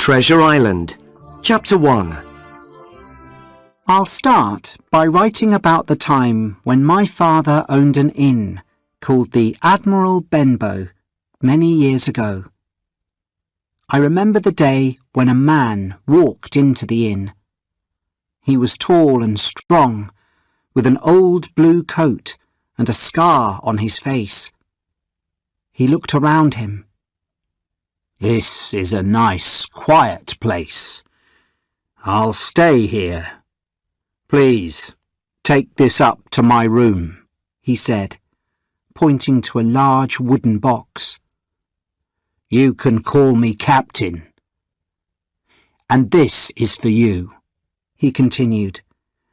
Treasure Island, Chapter 1. I'll start by writing about the time when my father owned an inn called the Admiral Benbow many years ago. I remember the day when a man walked into the inn. He was tall and strong, with an old blue coat and a scar on his face. He looked around him. "This is a nice, quiet place. I'll stay here. Please, take this up to my room," he said, pointing to a large wooden box. "You can call me Captain. And this is for you," he continued,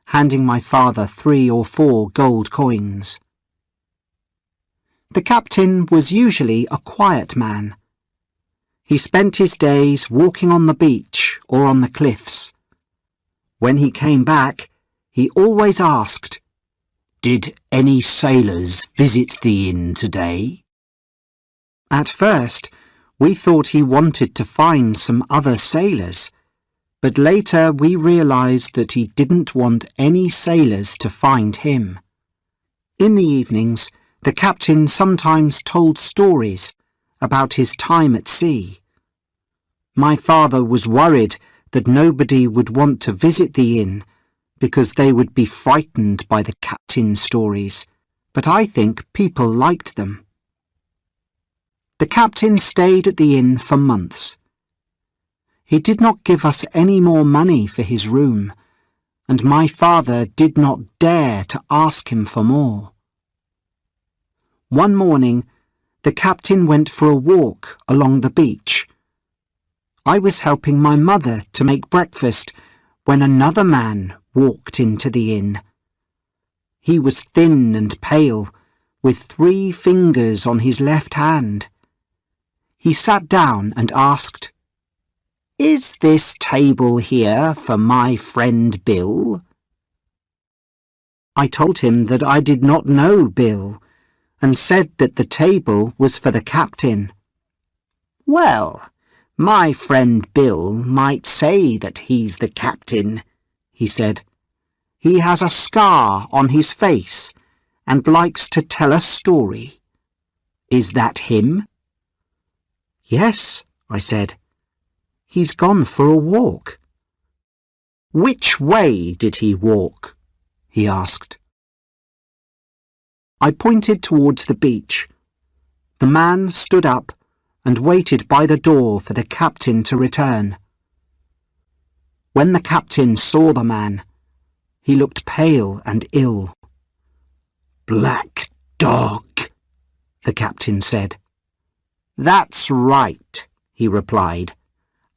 handing my father 3 or 4 gold coins. The captain was usually a quiet man. He spent his days walking on the beach or on the cliffs. When he came back, he always asked, "Did any sailors visit the inn today?" At first, we thought he wanted to find some other sailors, but later we realized that he didn't want any sailors to find him. In the evenings, the captain sometimes told stories about his time at sea. My father was worried that nobody would want to visit the inn because they would be frightened by the captain's stories, but I think people liked them. The captain stayed at the inn for months. He did not give us any more money for his room, and my father did not dare to ask him for more. One morning, the captain went for a walk along the beach. I was helping my mother to make breakfast when another man walked into the inn. He was thin and pale, with 3 fingers on his left hand. He sat down and asked, "Is this table here for my friend Bill?" I told him that I did not know Bill, and said that the table was for the captain. "Well, my friend Bill might say that he's the captain," he said. "He has a scar on his face and likes to tell a story. Is that him?" "Yes," I said. "He's gone for a walk." "Which way did he walk?" he asked. I pointed towards the beach. The man stood up and waited by the door for the captain to return. When the captain saw the man, he looked pale and ill. "Black dog," the captain said. "That's right," he replied.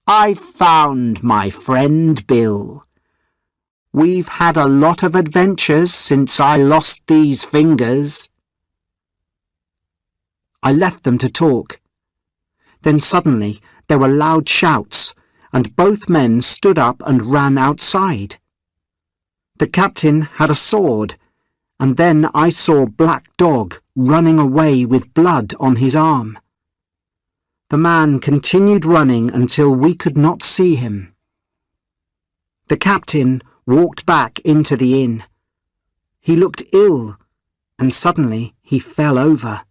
"I found my friend Bill. We've had a lot of adventures since I lost these fingers." I left them to talk. Then suddenly there were loud shouts, and both men stood up and ran outside. The captain had a sword, and then I saw Black Dog running away with blood on his arm. The man continued running until we could not see him. The captain walked back into the inn. He looked ill, and suddenly he fell over.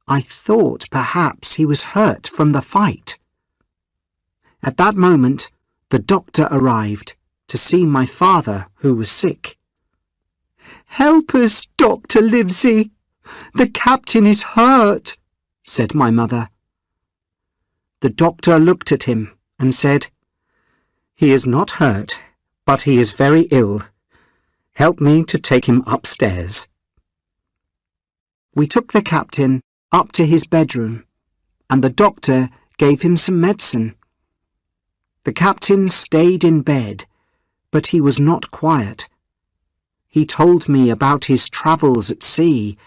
I thought perhaps he was hurt from the fight. At that moment, the doctor arrived to see my father, who was sick. "Help us, Dr. Livesey. The captain is hurt," said my mother. The doctor looked at him and said, "He is not hurt, but he is very ill. Help me to take him upstairs." We took the captain up to his bedroom, and the doctor gave him some medicine. The captain stayed in bed, but he was not quiet. He told me about his travels at sea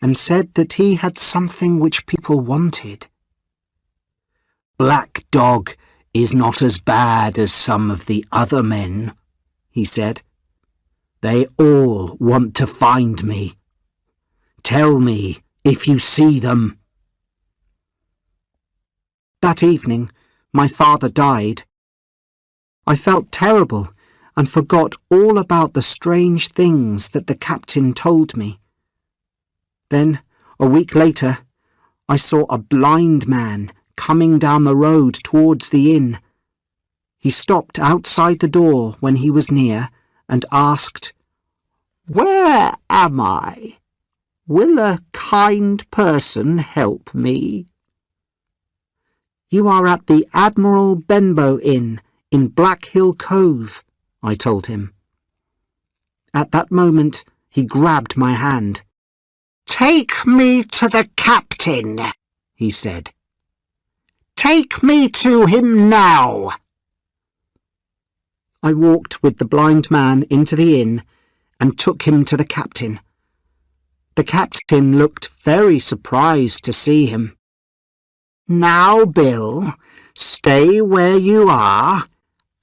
and said that he had something which people wanted. "Black Dog is not as bad as some of the other men," he said. "They all want to find me. Tell me if you see them." That evening, my father died. I felt terrible and forgot all about the strange things that the captain told me. Then, a week later, I saw a blind man coming down the road towards the inn. He stopped outside the door when he was near and asked, "Where am I? Will a kind person help me?" "You are at the Admiral Benbow Inn in Black Hill Cove," I told him. At that moment, he grabbed my hand. "Take me to the captain," he said. "Take me to him now." I walked with the blind man into the inn and took him to the captain. The captain looked very surprised to see him. "Now, Bill, stay where you are.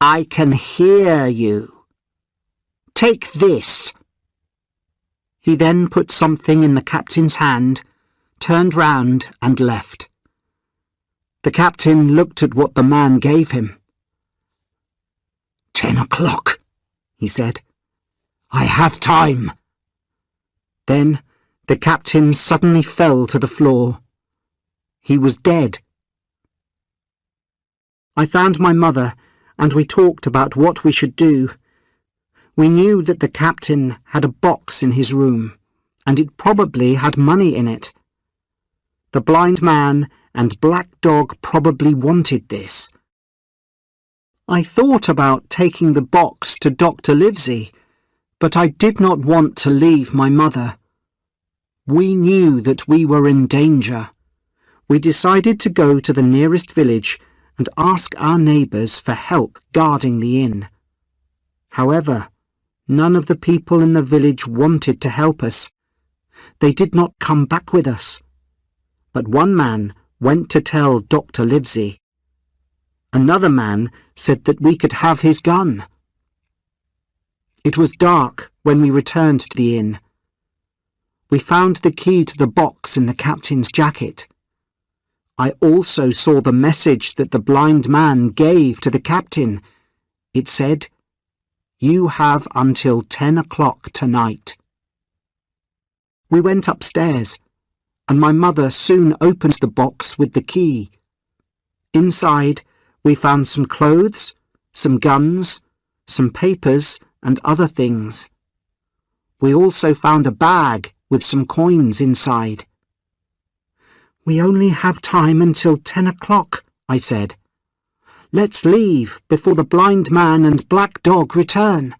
I can hear you. Take this." He then put something in the captain's hand, turned round and left. The captain looked at what the man gave him. 10 o'clock, he said. "I have time." Then the captain suddenly fell to the floor. He was dead. I found my mother and we talked about what we should do. We knew that the captain had a box in his room, and it probably had money in it. The blind man and black dog probably wanted this. I thought about taking the box to Dr. Livesey, but I did not want to leave my mother. We knew that we were in danger. We decided to go to the nearest village and ask our neighbours for help guarding the inn. However, none of the people in the village wanted to help us. They did not come back with us. But one man went to tell Dr. Livesey. Another man said that we could have his gun. It was dark when we returned to the inn. We found the key to the box in the captain's jacket. I also saw the message that the blind man gave to the captain. It said, "You have until 10 o'clock tonight." We went upstairs, and my mother soon opened the box with the key. Inside, we found some clothes, some guns, some papers, and other things. We also found a bag with some coins inside. "We only have time until 10 o'clock, I said. "Let's leave before the blind man and black dog return."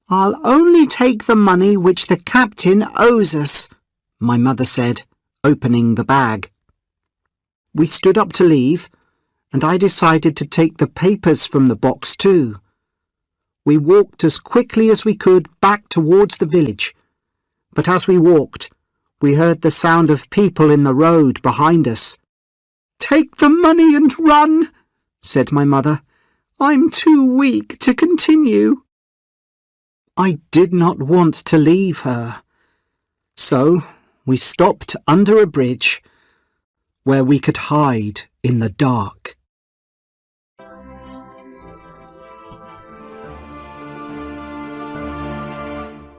"I'll only take the money which the captain owes us," my mother said, opening the bag. We stood up to leave, and I decided to take the papers from the box too. We walked as quickly as we could back towards the village, but as we walked, we heard the sound of people in the road behind us. "Take the money and run," said my mother. "I'm too weak to continue." I did not want to leave her, so we stopped under a bridge where we could hide in the dark.